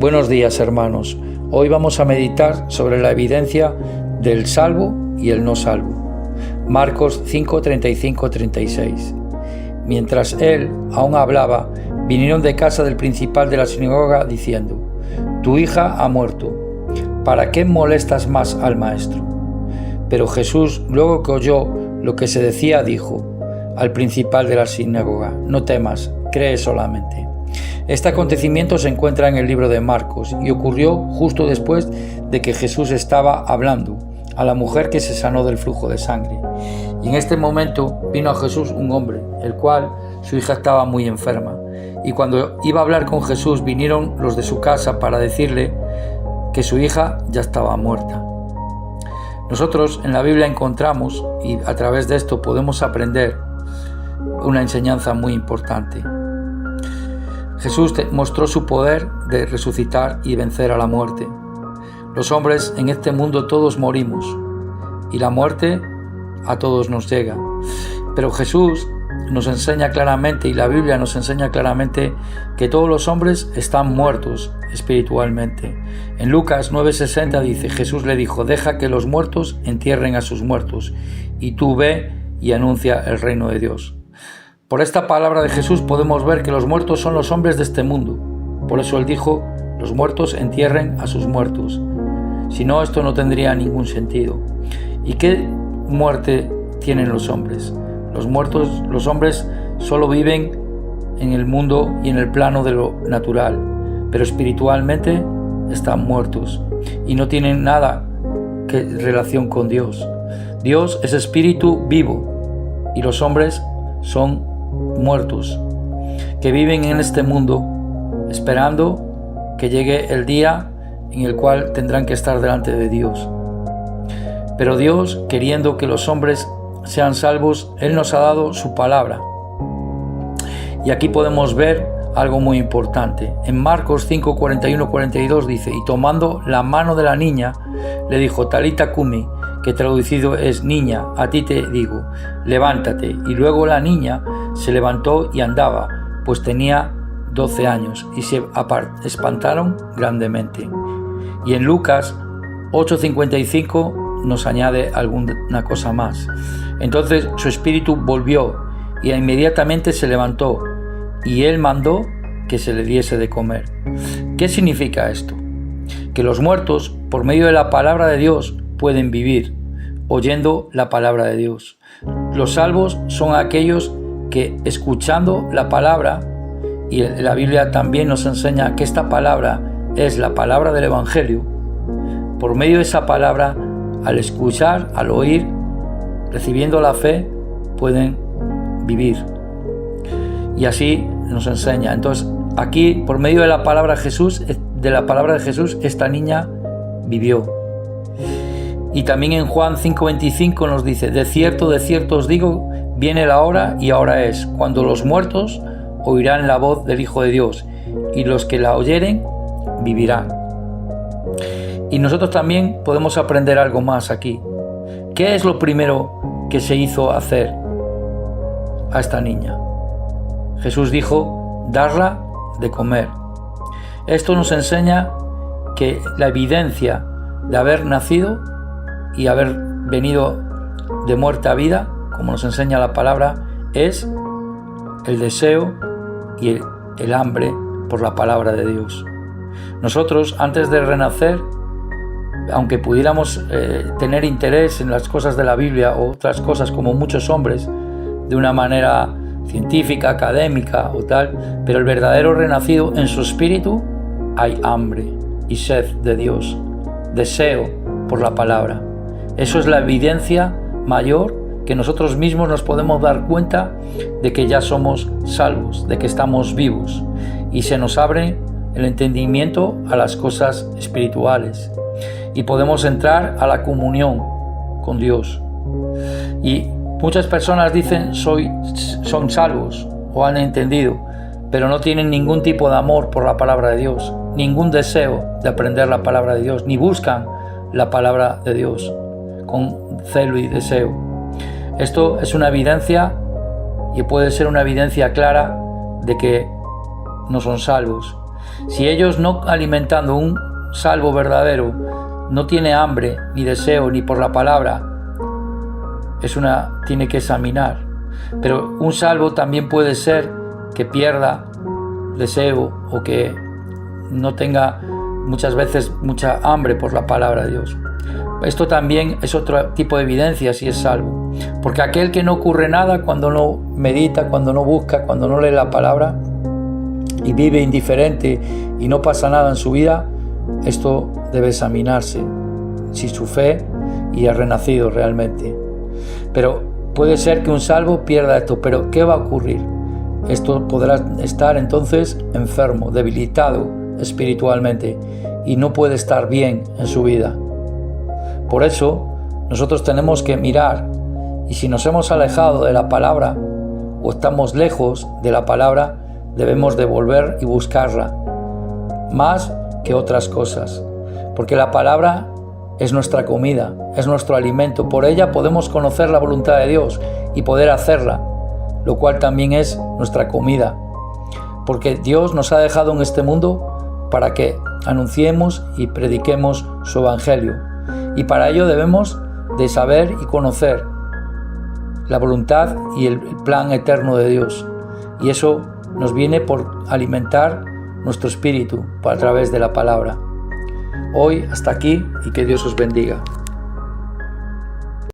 Buenos días, hermanos. Hoy vamos a meditar sobre la evidencia del salvo y el no salvo. Marcos 5, 35-36. Mientras él aún hablaba, vinieron de casa del principal de la sinagoga diciendo: «Tu hija ha muerto. ¿Para qué molestas más al maestro?». Pero Jesús, luego que oyó lo que se decía, dijo al principal de la sinagoga: «No temas, cree solamente». Este acontecimiento se encuentra en el libro de Marcos y ocurrió justo después de que Jesús estaba hablando a la mujer que se sanó del flujo de sangre. Y en este momento vino a Jesús un hombre, el cual su hija estaba muy enferma. Y cuando iba a hablar con Jesús, vinieron los de su casa para decirle que su hija ya estaba muerta. Nosotros en la Biblia encontramos, y a través de esto podemos aprender una enseñanza muy importante. Jesús mostró su poder de resucitar y vencer a la muerte. Los hombres en este mundo todos morimos y la muerte a todos nos llega. Pero Jesús nos enseña claramente, y la Biblia nos enseña claramente, que todos los hombres están muertos espiritualmente. En Lucas 9:60 dice: Jesús le dijo: «Deja que los muertos entierren a sus muertos, y tú ve y anuncia el reino de Dios». Por esta palabra de Jesús podemos ver que los muertos son los hombres de este mundo. Por eso Él dijo: «Los muertos entierren a sus muertos». Si no, esto no tendría ningún sentido. ¿Y qué muerte tienen los hombres? Los hombres solo viven en el mundo y en el plano de lo natural, pero espiritualmente están muertos y no tienen nada que relación con Dios. Dios es espíritu vivo y los hombres son muertos que viven en este mundo esperando que llegue el día en el cual tendrán que estar delante de Dios. Pero Dios, queriendo que los hombres sean salvos, Él nos ha dado su palabra. Y aquí podemos ver algo muy importante. En Marcos 5, 41-42 dice: «Y tomando la mano de la niña, le dijo: Talita cumi», que traducido es: «Niña, a ti te digo, levántate». Y luego la niña se levantó y andaba, pues tenía 12 años, y se espantaron grandemente. Y en Lucas 8:55 nos añade alguna cosa más. Entonces su espíritu volvió y inmediatamente se levantó, y él mandó que se le diese de comer. ¿Qué significa esto? Que los muertos, por medio de la palabra de Dios, pueden vivir, oyendo la palabra de Dios. Los salvos son aquellos que, escuchando la palabra, y la Biblia también nos enseña que esta palabra es la palabra del Evangelio, por medio de esa palabra, al escuchar, al oír, recibiendo la fe, pueden vivir. Y así nos enseña. Entonces, aquí, por medio de la palabra de Jesús, esta niña vivió. Y también en Juan 5:25 nos dice: de cierto os digo, viene la hora, y ahora es, cuando los muertos oirán la voz del Hijo de Dios, y los que la oyeren vivirán. Y nosotros también podemos aprender algo más aquí. ¿Qué es lo primero que se hizo hacer a esta niña? Jesús dijo: darla de comer. Esto nos enseña que la evidencia de haber nacido y haber venido de muerte a vida, como nos enseña la palabra, es el deseo y el hambre por la palabra de Dios. Nosotros, antes de renacer, aunque pudiéramos tener interés en las cosas de la Biblia o otras cosas como muchos hombres, de una manera científica, académica o tal, pero el verdadero renacido, en su espíritu hay hambre y sed de Dios, deseo por la palabra. Eso es la evidencia mayor que nosotros mismos nos podemos dar cuenta de que ya somos salvos, de que estamos vivos, y se nos abre el entendimiento a las cosas espirituales y podemos entrar a la comunión con Dios. Y muchas personas dicen son salvos o han entendido, pero no tienen ningún tipo de amor por la palabra de Dios, ningún deseo de aprender la palabra de Dios, ni buscan la palabra de Dios con celo y deseo. Esto es una evidencia, y puede ser una evidencia clara, de que no son salvos. Si ellos, no alimentando un salvo verdadero, no tiene hambre, ni deseo, ni por la palabra, tiene que examinar. Pero un salvo también puede ser que pierda deseo o que no tenga muchas veces mucha hambre por la palabra de Dios. Esto también es otro tipo de evidencia si es salvo. Porque aquel que no ocurre nada cuando no medita, cuando no busca, cuando no lee la palabra y vive indiferente y no pasa nada en su vida, esto debe examinarse si su fe y ha renacido realmente. Pero puede ser que un salvo pierda esto, pero ¿qué va a ocurrir? Esto podrá estar entonces enfermo, debilitado espiritualmente y no puede estar bien en su vida. Por eso nosotros tenemos que mirar, y si nos hemos alejado de la palabra o estamos lejos de la palabra, debemos de volver y buscarla más que otras cosas, porque la palabra es nuestra comida, es nuestro alimento. Por ella podemos conocer la voluntad de Dios y poder hacerla, lo cual también es nuestra comida, porque Dios nos ha dejado en este mundo para que anunciemos y prediquemos su evangelio, y para ello debemos de saber y conocer la voluntad y el plan eterno de Dios, y eso nos viene por alimentar nuestro espíritu a través de la palabra. Hoy hasta aquí, y que Dios os bendiga.